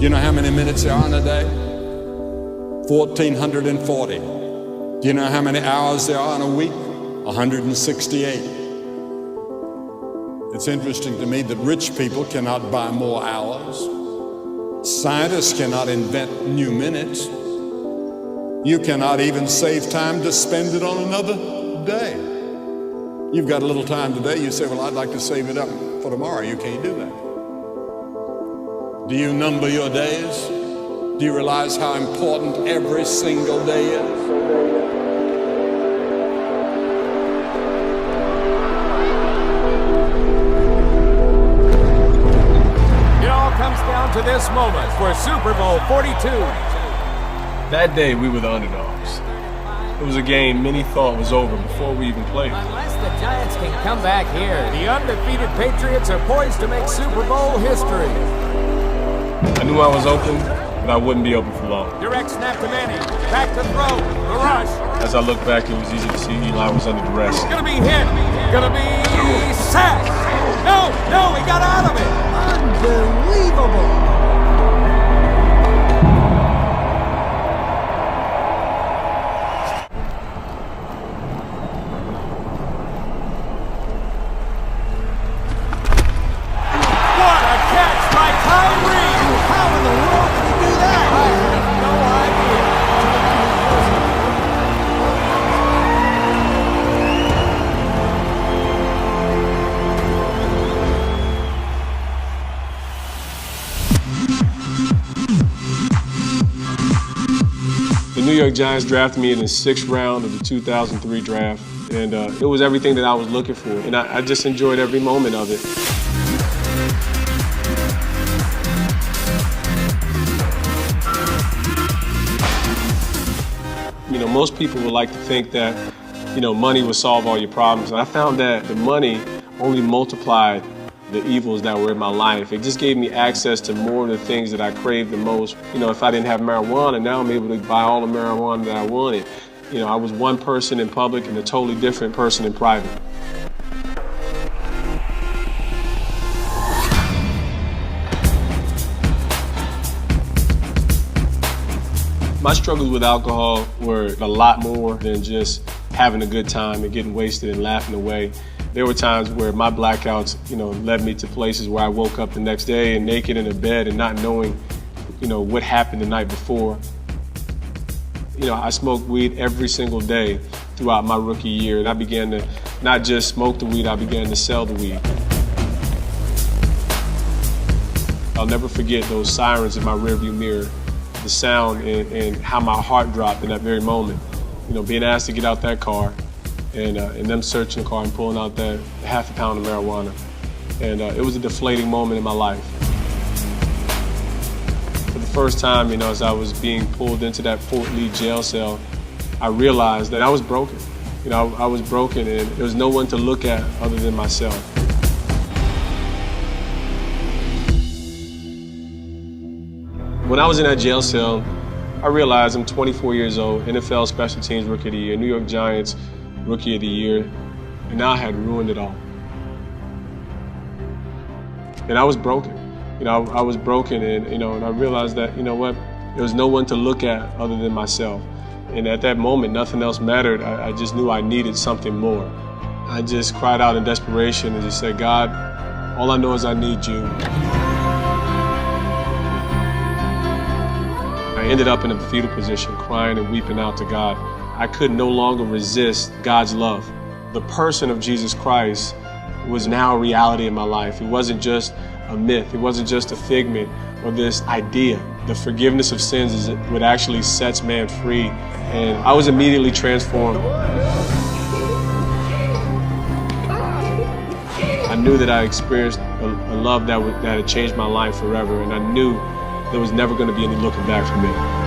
you know how many minutes there are in a day? 1,440. Do you know how many hours there are in a week? 168. It's interesting to me that rich people cannot buy more hours. Scientists cannot invent new minutes. You cannot even save time to spend it on another day. You've got a little time today, you say, well, I'd like to save it up for tomorrow. You can't do that. Do you number your days? Do you realize how important every single day is? It all comes down to this moment for Super Bowl 42. That day, we were the underdogs. It was a game many thought was over before we even played. Unless the Giants can come back here, the undefeated Patriots are poised to make Super Bowl history. I knew I was open, but I wouldn't be open for long. Direct snap to Manning. Back to throw. The rush. As I look back, it was easy to see Eli was under duress. Gonna be hit. Gonna be sacked. No, he got out of it. Unbelievable. The New York Giants drafted me in the 6th round of the 2003 draft, and it was everything that I was looking for, and I just enjoyed every moment of it. You know, most people would like to think that, you know, money would solve all your problems, and I found that the money only multiplied the evils that were in my life. It just gave me access to more of the things that I craved the most. You know, if I didn't have marijuana, now I'm able to buy all the marijuana that I wanted. You know, I was one person in public and a totally different person in private. My struggles with alcohol were a lot more than just having a good time and getting wasted and laughing away. There were times where my blackouts, you know, led me to places where I woke up the next day and naked in a bed and not knowing, you know, what happened the night before. You know, I smoked weed every single day throughout my rookie year, and I began to not just smoke the weed, I began to sell the weed. I'll never forget those sirens in my rearview mirror, the sound and how my heart dropped in that very moment. You know, being asked to get out that car, and them searching the car and pulling out that half a pound of marijuana. And it was a deflating moment in my life. For the first time, you know, as I was being pulled into that Fort Lee jail cell, I realized that I was broken. You know, I was broken and there was no one to look at other than myself. When I was in that jail cell, I realized I'm 24 years old, NFL Special Teams Rookie of the Year, New York Giants Rookie of the Year, and I had ruined it all. And I was broken. You know, I was broken, and and I realized that, you know what, there was no one to look at other than myself. And at that moment, nothing else mattered. I just knew I needed something more. I just cried out in desperation and just said, God, all I know is I need you. I ended up in a fetal position, crying and weeping out to God. I could no longer resist God's love. The person of Jesus Christ was now a reality in my life. It wasn't just a myth. It wasn't just a figment or this idea. The forgiveness of sins is what actually sets man free. And I was immediately transformed. I knew that I experienced a love that had changed my life forever, and I knew there was never going to be any looking back for me.